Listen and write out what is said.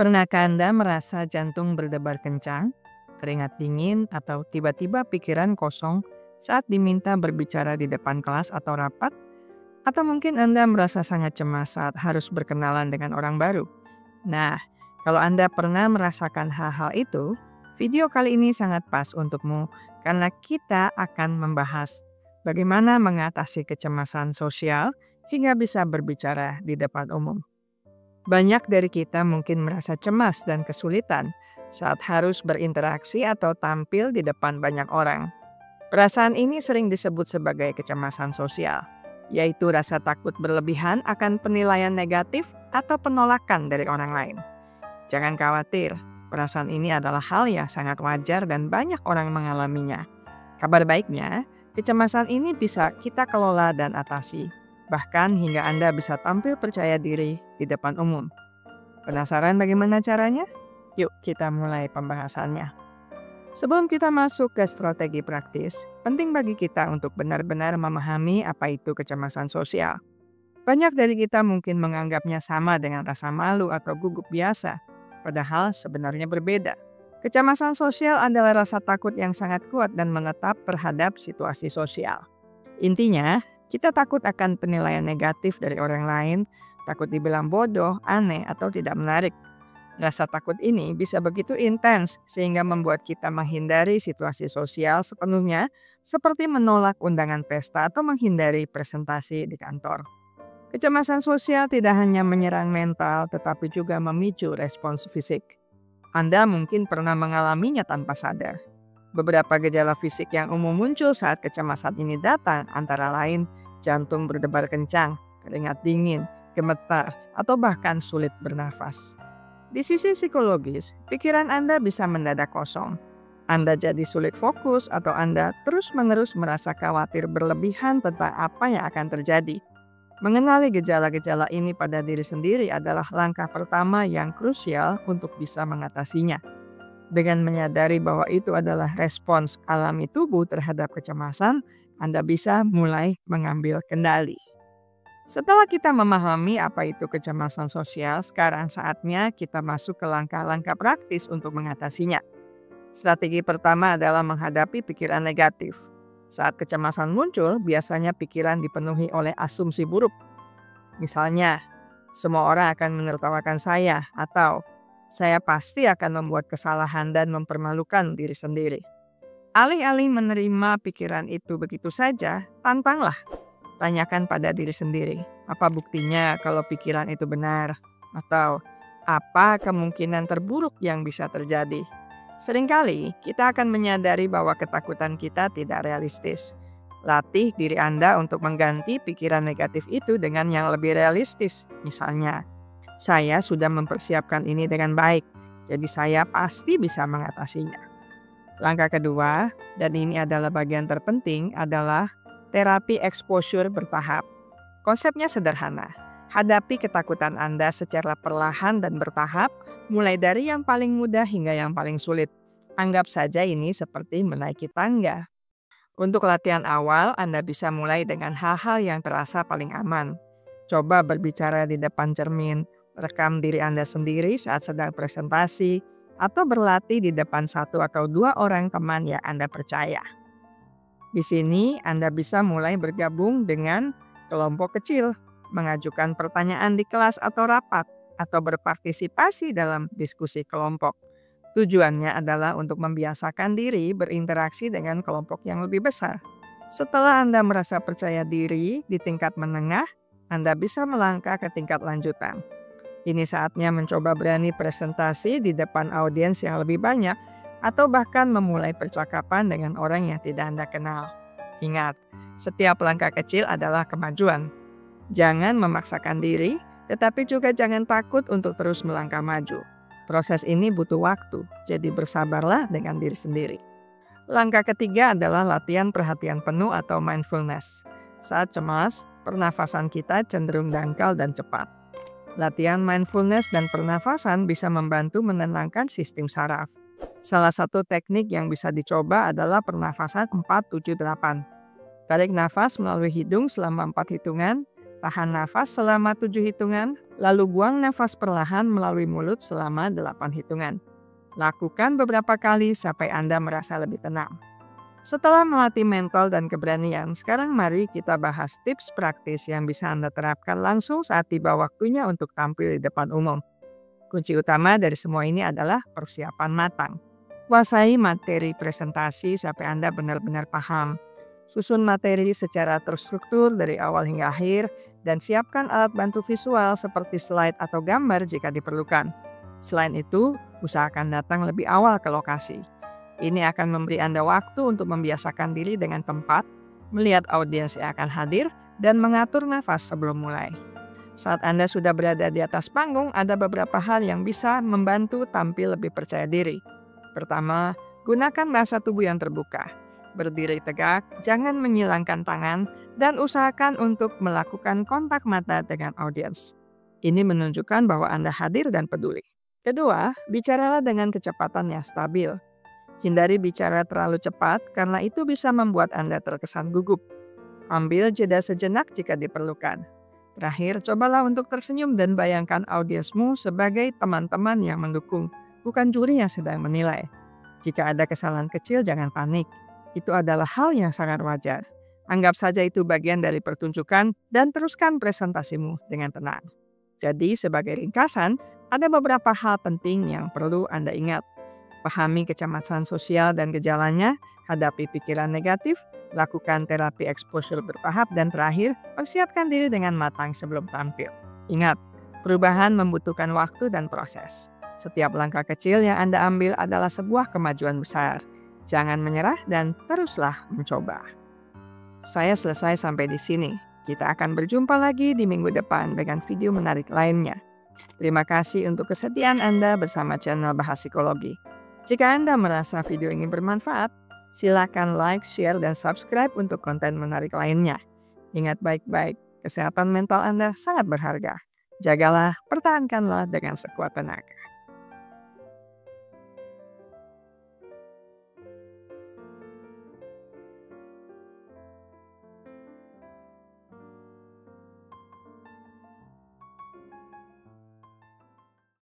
Pernahkah Anda merasa jantung berdebar kencang, keringat dingin, atau tiba-tiba pikiran kosong saat diminta berbicara di depan kelas atau rapat? Atau mungkin Anda merasa sangat cemas saat harus berkenalan dengan orang baru? Nah, kalau Anda pernah merasakan hal-hal itu, video kali ini sangat pas untukmu karena kita akan membahas bagaimana mengatasi kecemasan sosial hingga bisa berbicara di depan umum. Banyak dari kita mungkin merasa cemas dan kesulitan saat harus berinteraksi atau tampil di depan banyak orang. Perasaan ini sering disebut sebagai kecemasan sosial, yaitu rasa takut berlebihan akan penilaian negatif atau penolakan dari orang lain. Jangan khawatir, perasaan ini adalah hal yang sangat wajar dan banyak orang mengalaminya. Kabar baiknya, kecemasan ini bisa kita kelola dan atasi, bahkan hingga Anda bisa tampil percaya diri di depan umum. Penasaran bagaimana caranya? Yuk kita mulai pembahasannya. Sebelum kita masuk ke strategi praktis, penting bagi kita untuk benar-benar memahami apa itu kecemasan sosial. Banyak dari kita mungkin menganggapnya sama dengan rasa malu atau gugup biasa, padahal sebenarnya berbeda. Kecemasan sosial adalah rasa takut yang sangat kuat dan menetap terhadap situasi sosial. Intinya, kita takut akan penilaian negatif dari orang lain, takut dibilang bodoh, aneh, atau tidak menarik. Rasa takut ini bisa begitu intens sehingga membuat kita menghindari situasi sosial sepenuhnya, seperti menolak undangan pesta atau menghindari presentasi di kantor. Kecemasan sosial tidak hanya menyerang mental, tetapi juga memicu respons fisik. Anda mungkin pernah mengalaminya tanpa sadar. Beberapa gejala fisik yang umum muncul saat kecemasan ini datang antara lain jantung berdebar kencang, keringat dingin, gemetar, atau bahkan sulit bernafas. Di sisi psikologis, pikiran Anda bisa mendadak kosong. Anda jadi sulit fokus atau Anda terus-menerus merasa khawatir berlebihan tentang apa yang akan terjadi. Mengenali gejala-gejala ini pada diri sendiri adalah langkah pertama yang krusial untuk bisa mengatasinya. Dengan menyadari bahwa itu adalah respons alami tubuh terhadap kecemasan, Anda bisa mulai mengambil kendali. Setelah kita memahami apa itu kecemasan sosial, sekarang saatnya kita masuk ke langkah-langkah praktis untuk mengatasinya. Strategi pertama adalah menghadapi pikiran negatif. Saat kecemasan muncul, biasanya pikiran dipenuhi oleh asumsi buruk. Misalnya, semua orang akan menertawakan saya, atau saya pasti akan membuat kesalahan dan mempermalukan diri sendiri. Alih-alih menerima pikiran itu begitu saja, tantanglah. Tanyakan pada diri sendiri, apa buktinya kalau pikiran itu benar? Atau apa kemungkinan terburuk yang bisa terjadi? Seringkali kita akan menyadari bahwa ketakutan kita tidak realistis. Latih diri Anda untuk mengganti pikiran negatif itu dengan yang lebih realistis. Misalnya, saya sudah mempersiapkan ini dengan baik, jadi saya pasti bisa mengatasinya. Langkah kedua, dan ini adalah bagian terpenting, adalah terapi exposure bertahap. Konsepnya sederhana, hadapi ketakutan Anda secara perlahan dan bertahap, mulai dari yang paling mudah hingga yang paling sulit. Anggap saja ini seperti menaiki tangga. Untuk latihan awal, Anda bisa mulai dengan hal-hal yang terasa paling aman. Coba berbicara di depan cermin, rekam diri Anda sendiri saat sedang presentasi, atau berlatih di depan 1 atau 2 orang teman yang Anda percaya. Di sini, Anda bisa mulai bergabung dengan kelompok kecil, mengajukan pertanyaan di kelas atau rapat, atau berpartisipasi dalam diskusi kelompok. Tujuannya adalah untuk membiasakan diri berinteraksi dengan kelompok yang lebih besar. Setelah Anda merasa percaya diri di tingkat menengah, Anda bisa melangkah ke tingkat lanjutan. Ini saatnya mencoba berani presentasi di depan audiens yang lebih banyak, atau bahkan memulai percakapan dengan orang yang tidak Anda kenal. Ingat, setiap langkah kecil adalah kemajuan. Jangan memaksakan diri, tetapi juga jangan takut untuk terus melangkah maju. Proses ini butuh waktu, jadi bersabarlah dengan diri sendiri. Langkah ketiga adalah latihan perhatian penuh atau mindfulness. Saat cemas, pernafasan kita cenderung dangkal dan cepat. Latihan mindfulness dan pernafasan bisa membantu menenangkan sistem saraf. Salah satu teknik yang bisa dicoba adalah pernafasan 4-7-8. Tarik nafas melalui hidung selama 4 hitungan, Tahan nafas selama 7 hitungan, lalu buang nafas perlahan melalui mulut selama 8 hitungan. Lakukan beberapa kali sampai Anda merasa lebih tenang. Setelah melatih mental dan keberanian, sekarang mari kita bahas tips praktis yang bisa Anda terapkan langsung saat tiba waktunya untuk tampil di depan umum. Kunci utama dari semua ini adalah persiapan matang. Kuasai materi presentasi sampai Anda benar-benar paham. Susun materi secara terstruktur dari awal hingga akhir dan siapkan alat bantu visual seperti slide atau gambar jika diperlukan. Selain itu, usahakan datang lebih awal ke lokasi. Ini akan memberi Anda waktu untuk membiasakan diri dengan tempat, melihat audiens yang akan hadir, dan mengatur nafas sebelum mulai. Saat Anda sudah berada di atas panggung, ada beberapa hal yang bisa membantu tampil lebih percaya diri. Pertama, gunakan bahasa tubuh yang terbuka. Berdiri tegak, jangan menyilangkan tangan, dan usahakan untuk melakukan kontak mata dengan audiens. Ini menunjukkan bahwa Anda hadir dan peduli. Kedua, bicaralah dengan kecepatan yang stabil. Hindari bicara terlalu cepat karena itu bisa membuat Anda terkesan gugup. Ambil jeda sejenak jika diperlukan. Terakhir, cobalah untuk tersenyum dan bayangkan audiensmu sebagai teman-teman yang mendukung, bukan juri yang sedang menilai. Jika ada kesalahan kecil, jangan panik. Itu adalah hal yang sangat wajar. Anggap saja itu bagian dari pertunjukan dan teruskan presentasimu dengan tenang. Jadi, sebagai ringkasan, ada beberapa hal penting yang perlu Anda ingat. Pahami kecemasan sosial dan gejalanya, hadapi pikiran negatif, lakukan terapi exposure bertahap, dan terakhir, persiapkan diri dengan matang sebelum tampil. Ingat, perubahan membutuhkan waktu dan proses. Setiap langkah kecil yang Anda ambil adalah sebuah kemajuan besar. Jangan menyerah dan teruslah mencoba. Saya selesai sampai di sini. Kita akan berjumpa lagi di minggu depan dengan video menarik lainnya. Terima kasih untuk kesetiaan Anda bersama channel Bahas Psikologi. Jika Anda merasa video ini bermanfaat, silakan like, share, dan subscribe untuk konten menarik lainnya. Ingat baik-baik, kesehatan mental Anda sangat berharga. Jagalah, pertahankanlah dengan sekuat tenaga.